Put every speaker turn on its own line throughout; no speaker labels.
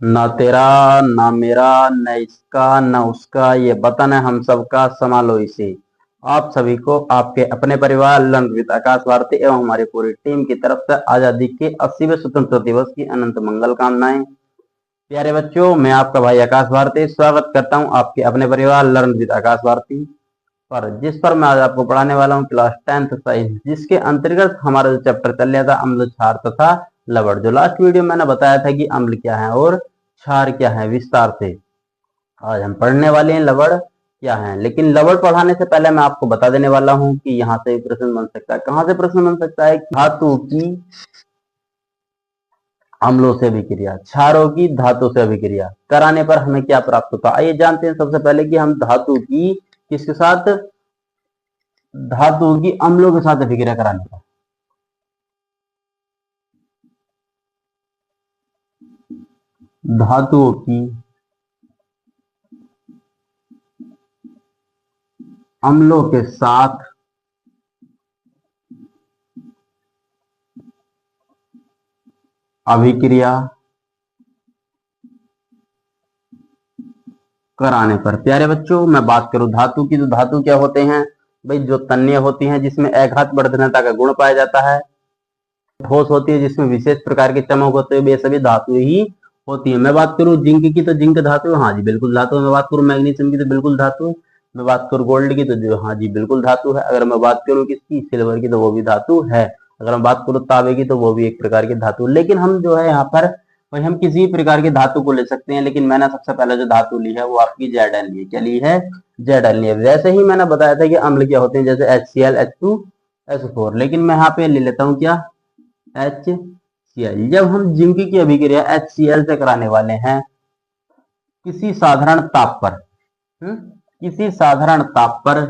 ना तेरा ना मेरा न इसका न उसका ये वतन है हम सबका, संभालो इसे। आप सभी को आपके अपने परिवार लंच विद आकाश भारती एवं हमारी पूरी टीम की तरफ से आजादी के 80वें स्वतंत्रता दिवस की अनंत मंगल कामनाएं। प्यारे बच्चों, मैं आपका भाई आकाश भारती स्वागत करता हूं आपके अपने परिवार लर्न विद आकाश भारती पर, जिस पर मैं आज आपको पढ़ाने वाला हूं क्लास 10th साइंस, जिसके अंतर्गत हमारा जो चैप्टर चल रहा था अम्ल, क्षार तथा लवण। जो लास्ट वीडियो मैंने बताया था कि अम्ल क्या है और क्षार क्या है विस्तार से, आज हम पढ़ने वाले हैं लवण क्या है। लेकिन लवण पढ़ाने से पहले मैं आपको बता देने वाला हूं कि यहाँ से प्रश्न बन सकता है। कहां से प्रश्न बन सकता है? धातु की अम्लों से अभिक्रिया, क्षारों की धातु से अभिक्रिया कराने पर हमें क्या प्राप्त होता है, आइए जानते हैं सबसे पहले कि हम धातु की किसके साथ, धातु की अम्लों के साथ अभिक्रिया कराने पर धातुओं की अम्लों के साथ अभिक्रिया कराने पर। प्यारे बच्चों, मैं बात करूं धातु की, तो धातु क्या होते हैं भाई? जो तन्य होती हैं जिसमें एकघात वर्धनता का गुण पाया जाता है, ठोस होती है जिसमें विशेष प्रकार के चमक होते हैं, ये सभी धातु ही होती है। मैं बात करूं जिंक की तो जिंक धातु, हाँ जी बिल्कुल धातु है। मैं बात करूं मैग्नीशियम की तो बिल्कुल धातु है। मैं बात करूं गोल्ड की तो जो, हाँ जी बिल्कुल धातु है। अगर मैं बात करूं किसकी, सिल्वर की, तो वो भी धातु है। अगर मैं बात करूं तांबे की तो वो भी एक प्रकार की धातु। लेकिन हम जो है यहाँ पर भाई हम किसी भी प्रकार की धातु को ले सकते हैं, लेकिन मैंने सबसे पहले जो धातु ली है वो आपकी Zn ली है। क्या ली है? Zn ली है। वैसे ही मैंने बताया था कि अम्ल क्या होते हैं, जैसे HCl, H2SO4, लेकिन मैं यहाँ पे ले लेता हूँ क्या, HCl। जब हम जिंक की अभिक्रिया HCl से कराने वाले हैं किसी साधारण ताप पर, किसी साधारण ताप पर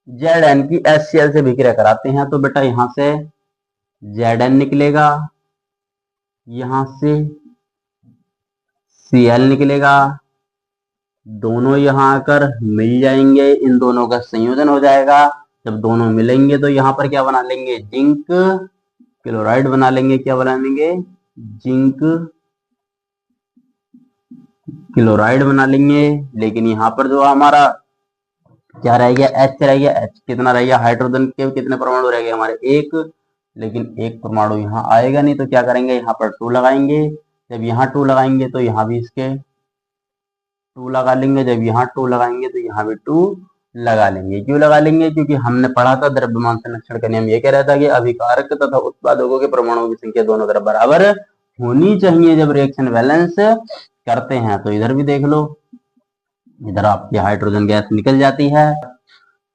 Zn की HCl से अभिक्रिया कराते हैं, तो बेटा यहां से Zn निकलेगा, यहां से Cl निकलेगा, दोनों यहां आकर मिल जाएंगे, इन दोनों का संयोजन हो जाएगा। जब दोनों मिलेंगे तो यहां पर क्या बना लेंगे, जिंक क्लोराइड बना लेंगे। क्या बना लेंगे? जिंक क्लोराइड बना लेंगे। लेकिन यहाँ पर जो हमारा क्या रह गया, H रह गया। H कितना रह गया, हाइड्रोजन के कितने परमाणु रह गए हमारे, एक। लेकिन एक परमाणु यहाँ आएगा नहीं, तो क्या करेंगे, यहाँ पर 2 लगाएंगे। जब यहाँ 2 लगाएंगे तो यहाँ भी इसके 2 लगा लेंगे। जब यहाँ 2 लगाएंगे तो यहाँ भी 2 लगा लेंगे। क्यों लगा लेंगे? क्योंकि हमने पढ़ा था द्रव्यमान संरक्षण का नियम, ये कह रहा था कि अभिकारक तथा उत्पादकों के परमाणुओं की संख्या दोनों तरफ बराबर होनी चाहिए। जब रिएक्शन बैलेंस करते हैं तो इधर भी देख लो, इधर आपकी हाइड्रोजन गैस निकल जाती है।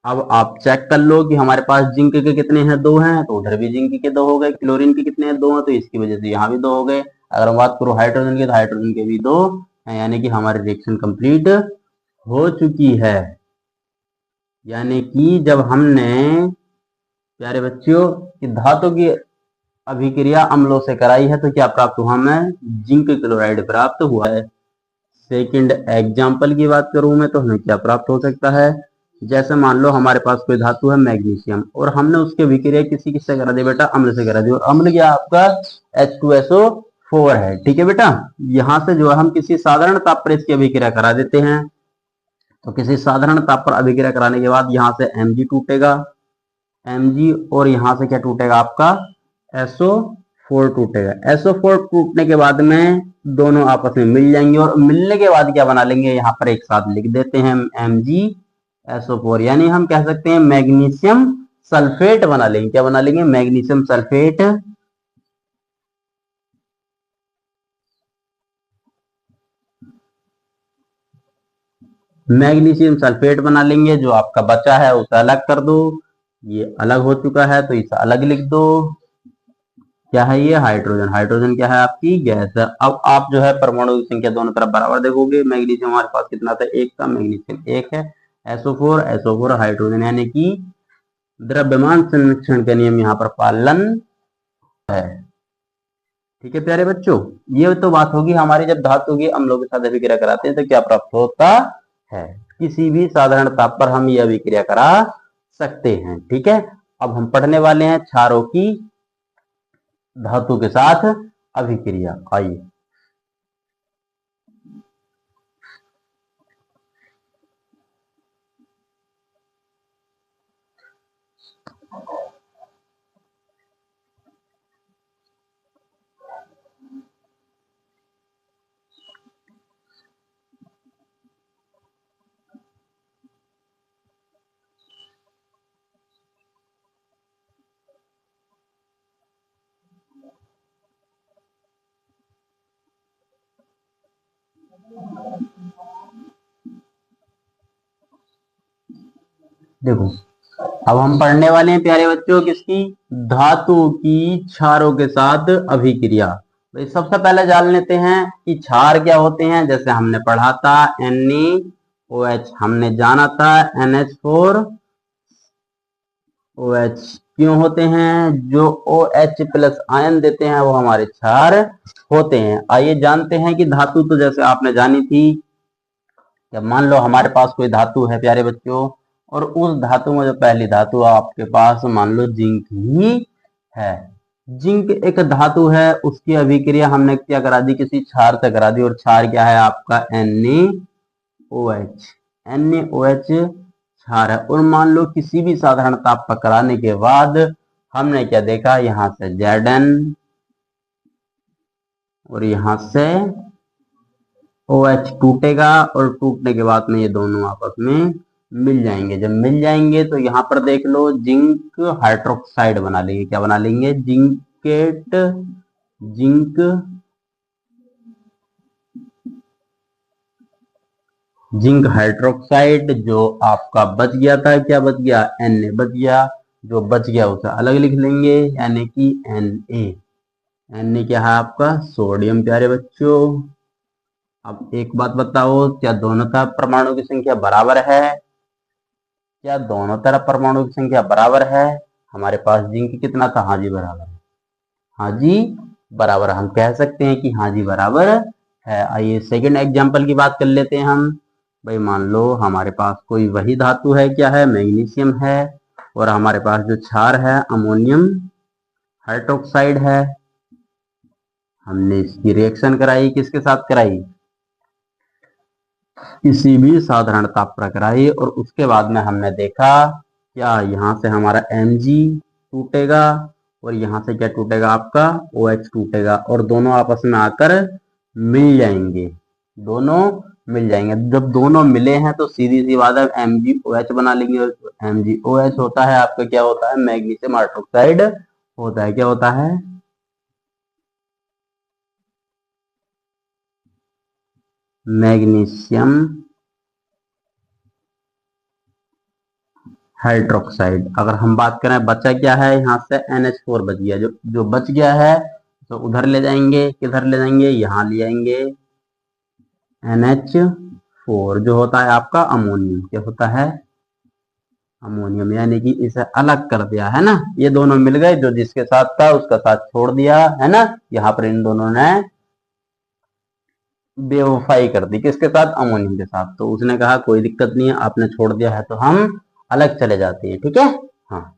अब आप चेक कर लो कि हमारे पास जिंक के कितने हैं, 2 हैं, तो उधर भी जिंक के 2 हो गए। क्लोरीन के कितने हैं, 2 हैं, तो इसकी वजह से यहाँ भी 2 हो गए। अगर बात करूं हाइड्रोजन की, तो हाइड्रोजन के भी 2 हैं, यानी कि हमारी रिएक्शन कंप्लीट हो चुकी है। यानी कि जब हमने, प्यारे बच्चों, कि धातु की अभिक्रिया अम्लों से कराई है तो क्या प्राप्त हुआ, हमें जिंक क्लोराइड प्राप्त हुआ है। सेकंड एग्जाम्पल की बात करूं मैं, तो हमें क्या प्राप्त हो सकता है, जैसे मान लो हमारे पास कोई धातु है मैग्नीशियम, और हमने उसके अभिक्रिया किसी किससे करा दी बेटा, अम्ल से करा दी। और अम्ल क्या आपका H2SO4 है। ठीक है बेटा, यहां से जो है हम किसी साधारण ताप पर इसकी अभिक्रिया करा देते हैं। तो किसी साधारण ताप पर अभिक्रिया कराने के बाद यहाँ से Mg टूटेगा, Mg, और यहाँ से क्या टूटेगा आपका, SO4 टूटेगा। SO4 टूटने के बाद में दोनों आपस में मिल जाएंगे, और मिलने के बाद क्या बना लेंगे, यहाँ पर एक साथ लिख देते हैं MgSO4, यानी हम कह सकते हैं मैग्नीशियम सल्फेट बना लेंगे। क्या बना लेंगे, मैग्नीशियम सल्फेट। मैग्नीशियम सल्फेट बना लेंगे। जो आपका बचा है उसे अलग कर दो, ये अलग हो चुका है तो इसे अलग लिख दो। क्या है ये, हाइड्रोजन। हाइड्रोजन क्या है, आपकी गैस है। अब आप जो है परमाणु की संख्या दोनों तरफ बराबर देखोगे। मैग्नीशियम हमारे पास कितना था, 1 का, मैग्नीशियम 1 है। SO4 हाइड्रोजन, यानी कि द्रव्यमान संरक्षण का नियम यहाँ पर पालन है। ठीक है प्यारे बच्चों, ये तो बात होगी हमारी जब धातु की अम्लों के साथ अभिक्रिया कराते हैं तो क्या प्राप्त होता है। किसी भी साधारण ताप पर हम ये अभिक्रिया करा सकते हैं। ठीक है, अब हम पढ़ने वाले हैं क्षारों की धातु के साथ अभिक्रिया। आइए, देखो अब हम पढ़ने वाले हैं प्यारे बच्चों किसकी, धातु की क्षारों के साथ अभिक्रिया। भाई सबसे पहले जान लेते हैं कि क्षार क्या होते हैं। जैसे हमने पढ़ा था NaOH, हमने जाना था NH4 OH क्यों होते हैं, जो OH प्लस आयन देते हैं वो हमारे क्षार होते हैं। आइए जानते हैं कि धातु तो जैसे आपने जानी थी, जब मान लो हमारे पास कोई धातु है प्यारे बच्चों, और उस धातु में जो पहली धातु आपके पास मान लो जिंक ही है। जिंक एक धातु है, उसकी अभिक्रिया हमने क्या करा दी, किसी क्षार से करा दी, और क्षार क्या है आपका NaOH। NaOH क्षार है। और मान लो किसी भी साधारण ताप पर कराने के बाद हमने क्या देखा, यहां से Zn और यहां से OH टूटेगा, और टूटने के बाद में ये दोनों आपस में मिल जाएंगे। जब मिल जाएंगे तो यहाँ पर देख लो जिंक हाइड्रोक्साइड बना लेंगे। क्या बना लेंगे, जिंक हाइड्रोक्साइड। जो आपका बच गया था, क्या बच गया, Na बच गया। जो बच गया उसे अलग लिख लेंगे, यानी कि Na क्या है आपका सोडियम प्यारे बच्चों। अब एक बात बताओ, क्या दोनों तरफ परमाणु की संख्या बराबर है, क्या दोनों तरफ परमाणु की संख्या बराबर है। हमारे पास जिंक कितना था, हाँ जी बराबर है, हाँ जी बराबर। हम कह सकते हैं कि हाँ जी बराबर है। आइए सेकंड एग्जांपल की बात कर लेते हैं हम। भाई मान लो हमारे पास कोई वही धातु है, क्या है, मैग्नीशियम है, और हमारे पास जो क्षार है अमोनियम हाइड्रोक्साइड है। हमने इसकी रिएक्शन कराई, किसके साथ कराई, किसी भी साधारण ताप पर कराई, और उसके बाद में हमने देखा क्या, यहाँ से हमारा Mg टूटेगा, और यहाँ से क्या टूटेगा आपका OH टूटेगा, और दोनों आपस में आकर मिल जाएंगे, दोनों मिल जाएंगे। जब दोनों मिले हैं तो सीधी सी बात है MgOH बना लेंगे। और MgOH होता है आपका क्या होता है, मैग्नीशियम हाइड्रोक्साइड होता है। क्या होता है, मैग्नीशियम हाइड्रोक्साइड। अगर हम बात करें बचा क्या है, यहाँ से NH4 बच गया। जो बच गया है तो उधर ले जाएंगे, किधर ले जाएंगे, यहाँ ले जाएंगे NH4, जो होता है आपका अमोनियम। क्या होता है, अमोनियम, यानी कि इसे अलग कर दिया है ना। ये दोनों मिल गए, जो जिसके साथ था उसका साथ छोड़ दिया है ना। यहाँ पर इन दोनों ने बेवफाई कर दी, किसके साथ, अमोनियम के साथ। तो उसने कहा कोई दिक्कत नहीं है, आपने छोड़ दिया है तो हम अलग चले जाते हैं, ठीक है। हाँ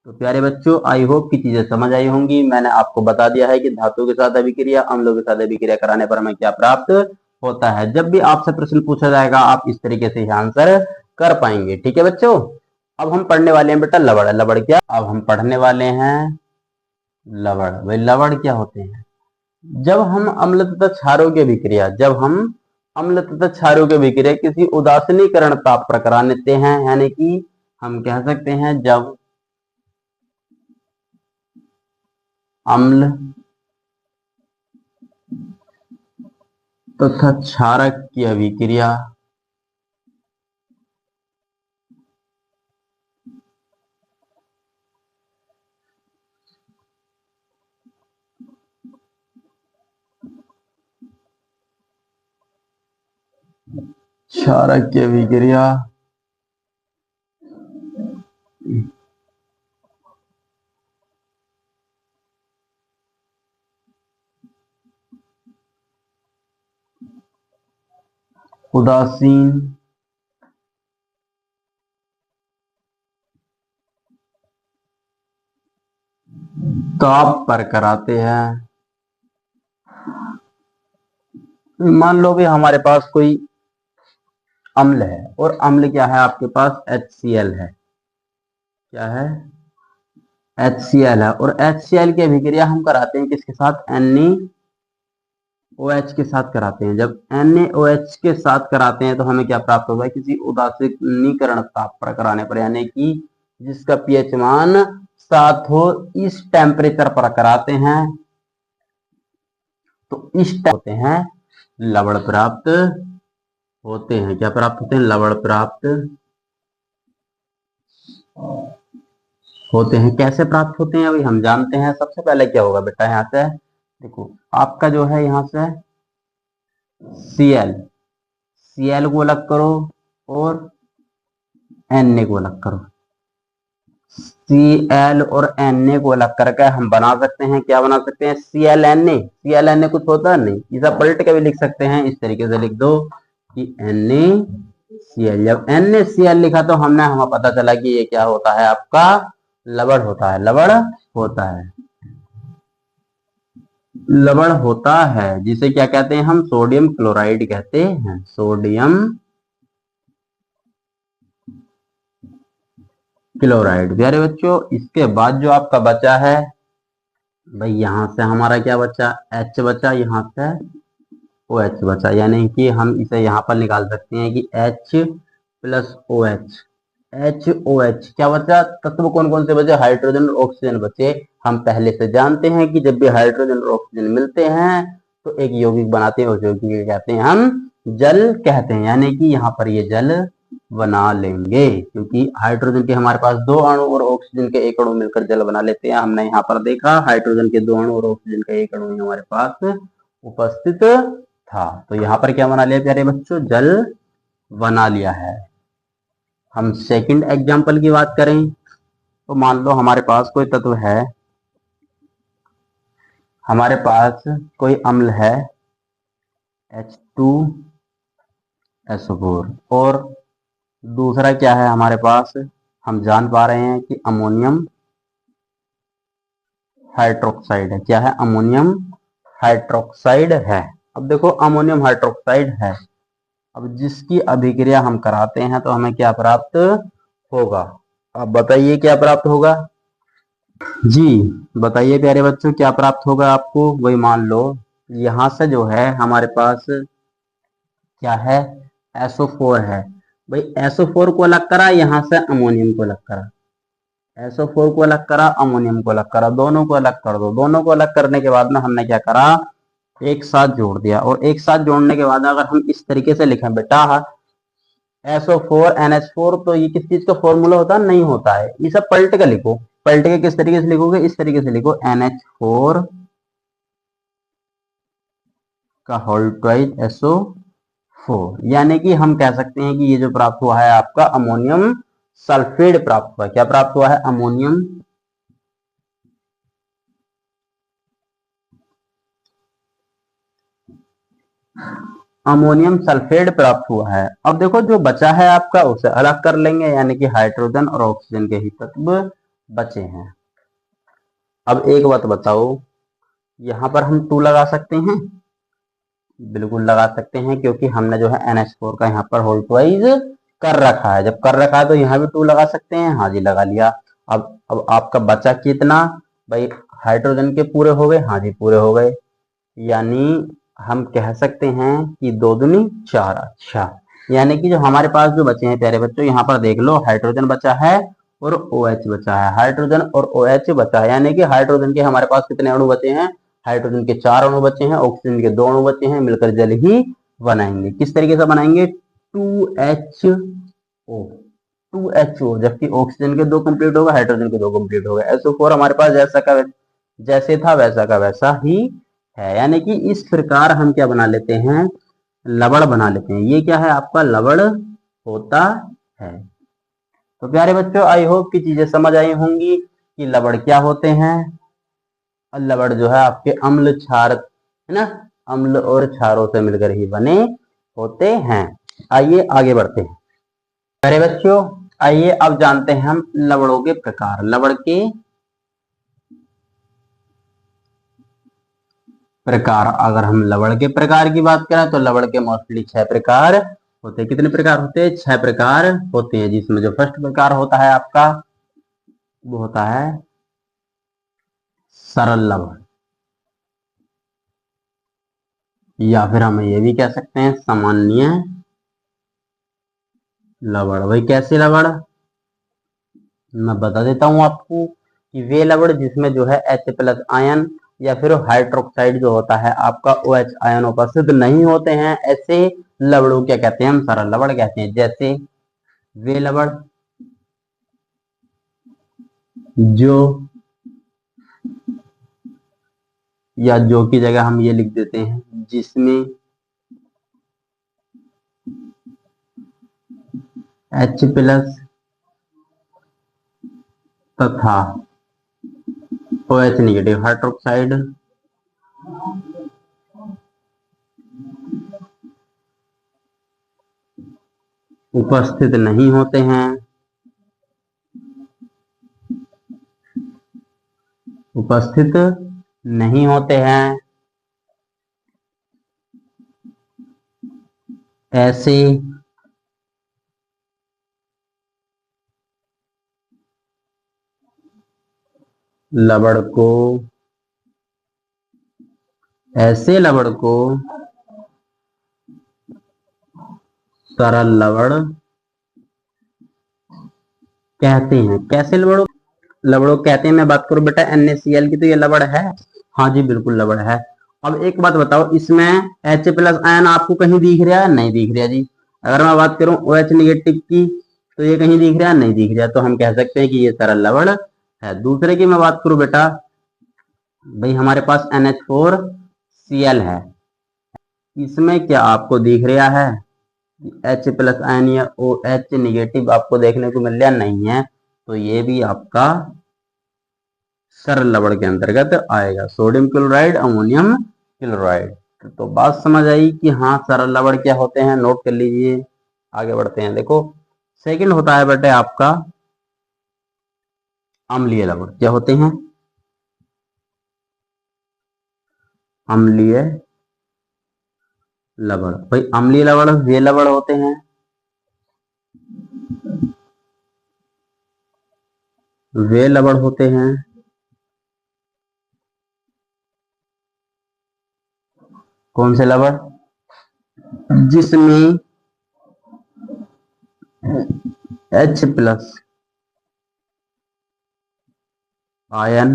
तो प्यारे बच्चों आई होप की चीजें समझ आई होंगी। मैंने आपको बता दिया है कि धातु के साथ अभिक्रिया, अम्लों के साथ अभिक्रिया कराने पर हमें क्या प्राप्त होता है। जब भी आपसे प्रश्न पूछा जाएगा आप इस तरीके से आंसर कर पाएंगे, ठीक है बच्चों। अब हम पढ़ने वाले हैं बेटा लवण। लवण क्या, अब हम पढ़ने वाले हैं लवण। भाई लवण क्या होते हैं, जब हम अम्ल तथा क्षारों की अभिक्रिया, जब हम अम्ल तथा क्षारों की अभिक्रिया किसी उदासीनीकरण ताप पर करा लेते हैं, यानी कि हम कह सकते हैं जब अम्ल तथा क्षारक की अभिक्रिया क्षारक की अभिक्रिया उदासीन ताप पर कराते हैं। मान लो भी हमारे पास कोई अम्ल है, और अम्ल क्या है आपके पास, HCl है। क्या है, HCl है, और HCl की अभिक्रिया हम कराते हैं किसके साथ, NaOH के साथ कराते हैं। जब NaOH के साथ कराते हैं तो हमें क्या प्राप्त होगा, किसी उदासीनीकरण ताप पर कराने पर, यानी कि जिसका pH मान 7 हो, इस टेम्परेचर पर कराते हैं तो इस होते हैं लवण प्राप्त होते हैं। क्या प्राप्त होते हैं? लवण प्राप्त होते हैं। कैसे प्राप्त होते हैं अभी हम जानते हैं। सबसे पहले क्या होगा बेटा, यहाँ से देखो, आपका जो है यहाँ से Cl, Cl को अलग करो और Na को अलग करो। Cl और Na को अलग करके हम बना सकते हैं, क्या बना सकते हैं? ClNa। ClNa कुछ होता है नहीं, इसे पलट के भी लिख सकते हैं, इस तरीके से लिख दो कि NaCl। जब NaCl लिखा तो हमें पता चला कि ये क्या होता है, आपका लवण होता है। लवण होता है, लवण होता है, जिसे क्या कहते हैं हम? सोडियम क्लोराइड कहते हैं। Sodium chloride. प्यारे बच्चों, इसके बाद जो आपका बचा है भाई, यहां से हमारा क्या बचा? H बचा, यहाँ से OH बचा, यानी कि हम इसे यहाँ पर निकाल सकते हैं कि H प्लस OH। HOH क्या बचा? तत्व कौन कौन से बचे? हाइड्रोजन और ऑक्सीजन बचे। हम पहले से जानते हैं कि जब भी हाइड्रोजन और ऑक्सीजन मिलते हैं तो एक यौगिक बनाते हैं, उस यौगिक को कहते हैं हम जल कहते हैं। यानी कि यहाँ पर ये जल बना लेंगे, क्योंकि हाइड्रोजन के हमारे पास 2 अणु और ऑक्सीजन के 1 अणु मिलकर जल बना लेते हैं। हमने यहाँ पर देखा हाइड्रोजन के 2 अणु और ऑक्सीजन का 1 अणु हमारे पास उपस्थित था, तो यहाँ पर क्या बना लिया प्यारे बच्चों? जल बना लिया है। हम सेकंड एग्जाम्पल की बात करें तो मान लो हमारे पास कोई तत्व है, हमारे पास कोई अम्ल है H2SO4 और दूसरा क्या है हमारे पास? हम जान पा रहे हैं कि अमोनियम हाइड्रोक्साइड है। क्या है? अमोनियम हाइड्रोक्साइड है। अब देखो, अमोनियम हाइड्रोक्साइड है, अब जिसकी अभिक्रिया हम कराते हैं तो हमें क्या प्राप्त होगा? अब बताइए क्या प्राप्त होगा? जी बताइए प्यारे बच्चों, क्या प्राप्त होगा आपको? वही मान लो यहां से जो है हमारे पास क्या है? SO4 है। भाई SO4 को अलग करा, यहां से अमोनियम को अलग करा, SO4 को अलग करा, अमोनियम को अलग करा, दोनों को अलग कर दो। दोनों को अलग करने के बाद में हमने क्या करा? एक साथ जोड़ दिया। और एक साथ जोड़ने के बाद अगर हम इस तरीके से लिखें बेटा SO4 NH4, तो ये किस चीज का फॉर्मूला होता है? नहीं होता है। ये सब पलट के लिखो। पलट के किस तरीके से लिखोगे? इस तरीके से लिखो, NH4 का होल ट्वाइस SO4। यानी कि हम कह सकते हैं कि ये जो प्राप्त हुआ है आपका अमोनियम सल्फेट प्राप्त हुआ है। क्या प्राप्त हुआ है? अमोनियम सल्फेट प्राप्त हुआ है। अब देखो जो बचा है आपका उसे अलग कर लेंगे, यानी कि हाइड्रोजन और ऑक्सीजन के ही तत्व बचे हैं। अब एक बात बताओ, यहां पर हम 2 लगा सकते हैं? बिल्कुल लगा सकते हैं, क्योंकि हमने जो है NH4 का यहाँ पर होल ट्वाइस कर रखा है। जब कर रखा है तो यहाँ भी 2 लगा सकते हैं। हाँ जी, लगा लिया। अब आपका बचा कितना भाई? हाइड्रोजन के पूरे हो गए? हाँ जी, पूरे हो गए। यानी हम कह सकते हैं कि 2 दूनी 4। अच्छा, यानी कि जो हमारे पास जो बचे हैं प्यारे बच्चों, यहाँ पर देख लो, हाइड्रोजन बचा है और OH बचा है। हाइड्रोजन और OH बचा है, यानी कि हाइड्रोजन के हमारे पास कितने अणु बचे हैं? हाइड्रोजन के 4 अणु बचे हैं, ऑक्सीजन के 2 अणु बचे हैं, मिलकर जल ही बनाएंगे। किस तरीके से बनाएंगे? 2HO, 2HO, जबकि ऑक्सीजन के 2 कंप्लीट होगा, हाइड्रोजन के 2 कंप्लीट होगा। SO4 हमारे पास जैसे था वैसा का वैसा ही है। यानी कि इस प्रकार हम क्या बना लेते हैं? लवण बना लेते हैं। ये क्या है? आपका लवण होता है। तो प्यारे बच्चों, आई होप की चीजें समझ आई होंगी कि लवण क्या होते हैं। लवण जो है आपके अम्ल क्षार है ना, अम्ल और क्षारों से मिलकर ही बने होते हैं। आइए आगे बढ़ते हैं प्यारे बच्चों। आइए अब जानते हैं हम लवणों के प्रकार। लवण के प्रकार, अगर हम लवण के प्रकार की बात करें तो लवण के मोस्टली 6 प्रकार होते हैं। कितने प्रकार होते हैं? 6 प्रकार होते हैं, जिसमें जो फर्स्ट प्रकार होता है आपका वो होता है सरल लवण, या फिर हम ये भी कह सकते हैं सामान्य लवण। भाई कैसे लवण? मैं बता देता हूं आपको कि वे लवण जिसमें जो है H+ आयन या फिर हाइड्रोक्साइड जो होता है आपका OH आयन उपस्थित नहीं होते हैं, ऐसे लवड़ों क्या कहते हैं, हम सरल लवड़ कहते हैं। जैसे वे लवड़ जो, या जो की जगह हम ये लिख देते हैं जिसमें H+ तथा OH नेगेटिव हाइड्रोक्साइड उपस्थित नहीं होते हैं, उपस्थित नहीं होते हैं, ऐसे लवड़ को, ऐसे लवड़ को सरल लवड़ कहते हैं। कैसे लवड़ों लवड़ों कहते हैं, मैं बात करूं बेटा NaCl की, तो ये लवड़ है। हाँ जी बिल्कुल लवड़ है। अब एक बात बताओ, इसमें H+ आयन आपको कहीं दिख रहा है? नहीं दिख रहा जी। अगर मैं बात करूं OH नेगेटिव की, तो ये कहीं दिख रहा है? नहीं दिख रहा। तो हम कह सकते हैं कि ये सरल लवड़ है। दूसरे की मैं बात करूं बेटा, भाई हमारे पास NH4Cl है, इसमें क्या आपको दिख रहा है? H+ आयन या OH नेगेटिव आपको देखने को मिल रहा नहीं है, तो ये भी आपका सरल लवड़ के अंतर्गत आएगा। Sodium chloride, ammonium chloride. तो बात समझ आई कि हाँ सरल लवड़ क्या होते हैं, नोट कर लीजिए। आगे बढ़ते हैं। देखो सेकंड होता है बेटे आपका अम्लीय लवड़। क्या होते हैं? अम्लीय लवड़। भाई अम्लीय लवड़ वे लवड़ होते हैं, वे लवड़ होते हैं कौन से लवड़? जिसमें H+ आयन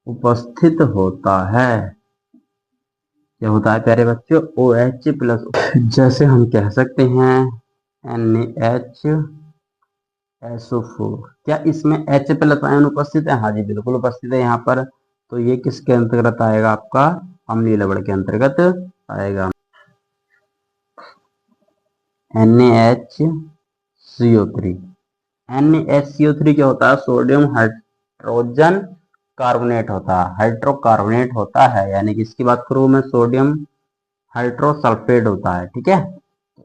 उपस्थित होता है। क्या होता है प्यारे बच्चों? OH+। जैसे हम कह सकते हैं NaHSO4। क्या इसमें H+ आयन उपस्थित है? हाँ जी बिल्कुल उपस्थित है यहाँ पर। तो ये किसके अंतर्गत आएगा? आपका अम्लीय लवड़ के अंतर्गत आएगा। NaHCO3। NaHCO3 क्या होता है? सोडियम हाइड्रोजन कार्बोनेट होता है, हाइड्रोकार्बोनेट होता है। यानी कि इसकी बात करूं मैं, सोडियम हाइड्रोसल्फेट होता है। ठीक है,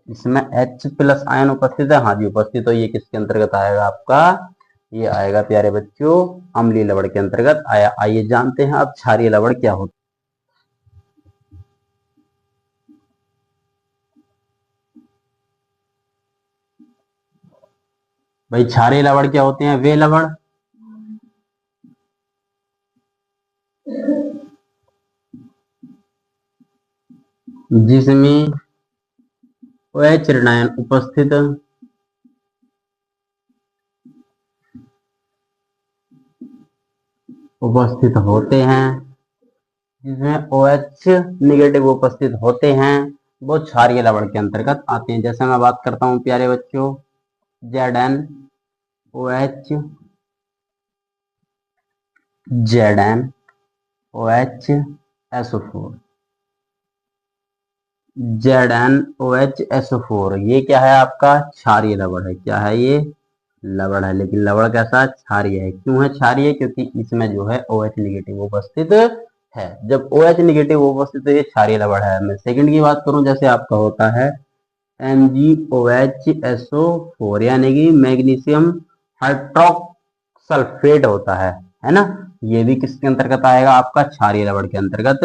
इसमें H+ आयन उपस्थित है। हाँ जी उपस्थित। तो ये किसके अंतर्गत आएगा? आपका ये आएगा प्यारे बच्चों अम्लीय लवड़ के अंतर्गत आया। आइए जानते हैं अब क्षारीय लवड़ क्या होता है। भाई क्षारीय लवड़ क्या होते हैं? वे लवड़ जिसमें OH ऋणायन उपस्थित होते हैं, जिसमें OH नेगेटिव उपस्थित होते हैं, वो क्षारीय लवड़ के अंतर्गत आते हैं। जैसे मैं बात करता हूं प्यारे बच्चों ZnOH, ZnOHSO4, ZnOHSO4 ये क्या है? आपका क्षारीय लवड़ है। क्या है ये? लवड़ है। लेकिन लवड़ कैसा? क्षारीय है। क्यों है क्षारीय? क्योंकि इसमें जो है OH नेगेटिव उपस्थित है। जब OH नेगेटिव उपस्थित है, ये क्षारीय लवड़ है। मैं सेकंड की बात करूं, जैसे आपका होता है MgOHSO4, यानी कि मैग्नीशियम हाइड्रोक्सल्फेट होता है ना। ये भी किसके अंतर्गत आएगा? आपका क्षारीय लवड़ के अंतर्गत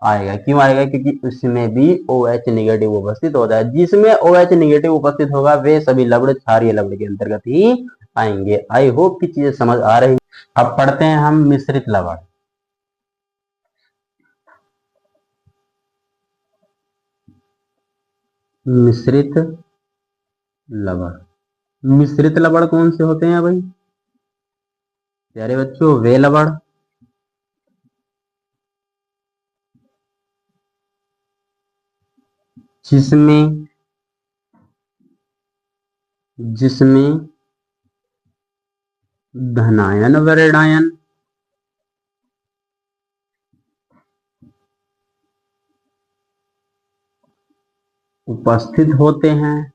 आएगा। क्यों आएगा? क्योंकि उसमें भी OH नेगेटिव उपस्थित होता है। जिसमें OH नेगेटिव उपस्थित होगा वे सभी लवड़ क्षारीय लवड़ के अंतर्गत ही आएंगे। आई होप कि चीजें समझ आ रही। अब पढ़ते हैं हम मिश्रित लवड़। मिश्रित लवड़, मिश्रित लवड़ कौन से होते हैं भाई? प्यारे बच्चों वे लवण जिसमें जिसमें धनायन व ऋणायन उपस्थित होते हैं।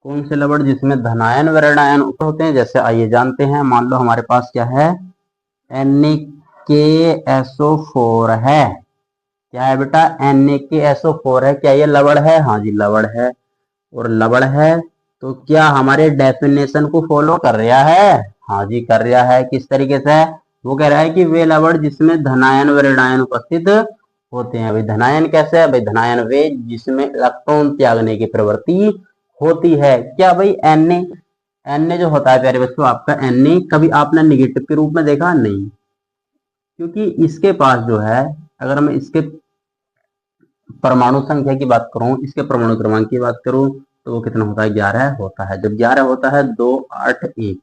कौन से लवण जिसमें धनायन व ऋणायन उपस्थित होते हैं? जैसे आइए जानते हैं, मान लो हमारे पास क्या है, NaKSO4 है। क्या है बेटा? NaKSO4 है। क्या ये लवण है? हाँ जी लवण है। और लवण है तो क्या हमारे डेफिनेशन को फॉलो कर रहा है? हाँ जी कर रहा है। किस तरीके से? वो कह रहा है कि वे लवण जिसमें धनायन व ऋणायन उपस्थित होते हैं। भाई धनायन कैसे है? भाई धनायन वे जिसमें इलेक्ट्रॉन त्यागने की प्रवृत्ति होती है। क्या भाई Na जो होता है प्यारे बच्चों आपका Na कभी आपने निगेटिव के रूप में देखा? नहीं, क्योंकि इसके पास जो है, अगर मैं इसके परमाणु संख्या की बात करूं, इसके परमाणु क्रमांक की बात करूं, तो वो कितना होता है? 11 होता है। जब 11 होता है 2 8 1,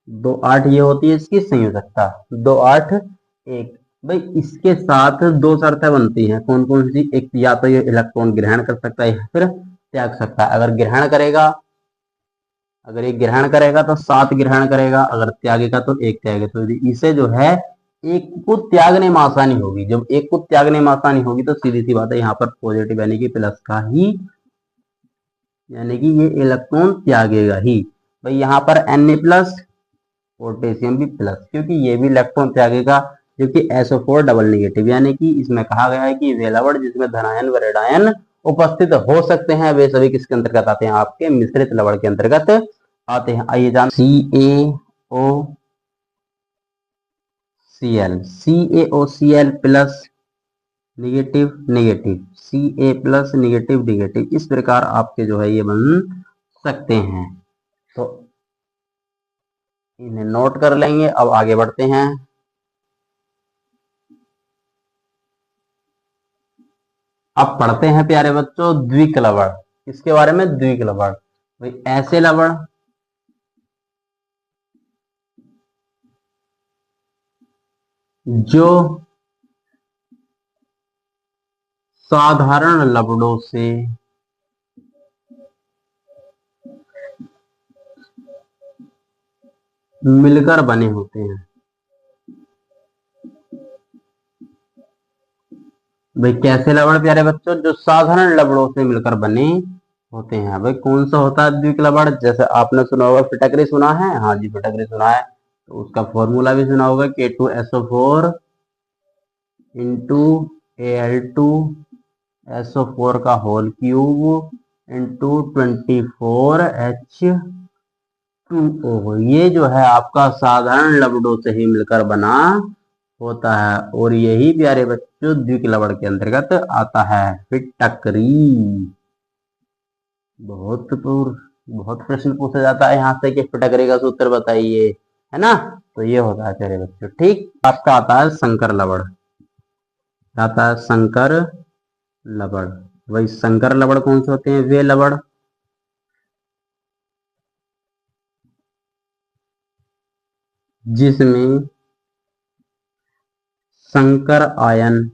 2 8 ये होती है इसकी संयोजकता, 2 8 1। भाई इसके साथ दो शर्तें बनती हैं। कौन कौन सी? एक, या तो ये इलेक्ट्रॉन ग्रहण कर सकता है या फिर त्याग सकता है। अगर ग्रहण करेगा, अगर ये ग्रहण करेगा तो 7 ग्रहण करेगा, अगर त्यागेगा तो 1 त्यागेगा। तो इसे जो है एक को त्यागने में आसानी होगी। जब एक को त्यागने में आसानी होगी तो सीधी सी बात है यहाँ पर पॉजिटिव यानी कि प्लस का ही, यानी कि ये इलेक्ट्रॉन त्यागेगा ही। भाई यहाँ पर Na प्लस, पोटेशियम भी प्लस, क्योंकि ये भी इलेक्ट्रॉन त्यागेगा, जबकि SO4 डबल नेगेटिव। यानी कि इसमें कहा गया है कि वे लवण जिसमें धनायन व ऋणायन उपस्थित हो सकते हैं वे सभी किसके अंतर्गत आते हैं? आपके मिश्रित लवण के अंतर्गत आते हैं। आइए जान CaOCl plus negative negative, Ca plus negative negative, इस प्रकार आपके जो है ये बन सकते हैं। तो इन्हें नोट कर लेंगे। अब आगे बढ़ते हैं। अब पढ़ते हैं प्यारे बच्चों द्विक लवण। इसके बारे में द्विक लवण, भाई ऐसे लवण जो साधारण लवणों से मिलकर बने होते हैं। भाई कैसे लवण प्यारे बच्चों? जो साधारण लवणों से मिलकर बने होते हैं। भाई कौन सा होता है द्विक लवण? जैसे आपने सुना होगा फिटकरी, सुना है? हाँ जी फिटकरी सुना है। तो उसका फॉर्मूला भी सुना होगा, K2SO4 इंटू Al2SO4 का होल क्यूब इंटू 24H2O। ये जो है आपका साधारण लवणों से ही मिलकर बना होता है, और यही प्यारे बच्चों द्विक लवण के अंतर्गत आता है। फिटकरी बहुत प्रश्न पूछा जाता है यहाँ से कि फिटकरी का सूत्र बताइए, है ना? तो ये होता है प्यारे बच्चों। ठीक, आपका आता है संकर लवण। आता है संकर लवण। वही संकर लवण कौन से होते हैं? वे लवण जिसमें संकर आयन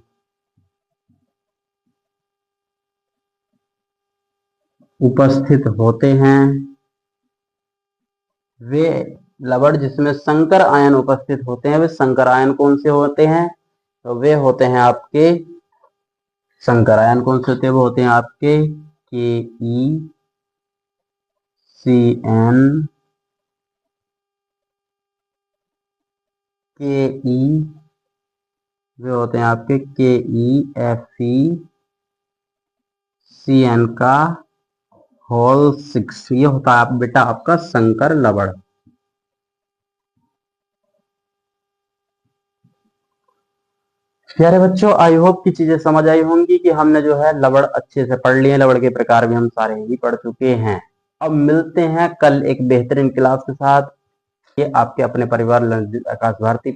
उपस्थित होते हैं। वे लवण जिसमें संकर आयन उपस्थित होते हैं, वे संकर आयन कौन से होते हैं? तो वे होते हैं आपके, संकर आयन कौन से होते हैं? वो होते हैं आपके KeCN, Ke, वे होते हैं आपके KeFeCN का होल 6। ये होता है बेटा आपका संकर लवण। प्यारे बच्चों आई होप की चीजें समझ आई होंगी कि हमने जो है लवण अच्छे से पढ़ लिए। लवण के प्रकार भी हम सारे ही पढ़ चुके हैं। अब मिलते हैं कल एक बेहतरीन क्लास के साथ। ये आपके अपने परिवार आकाश भारती पर।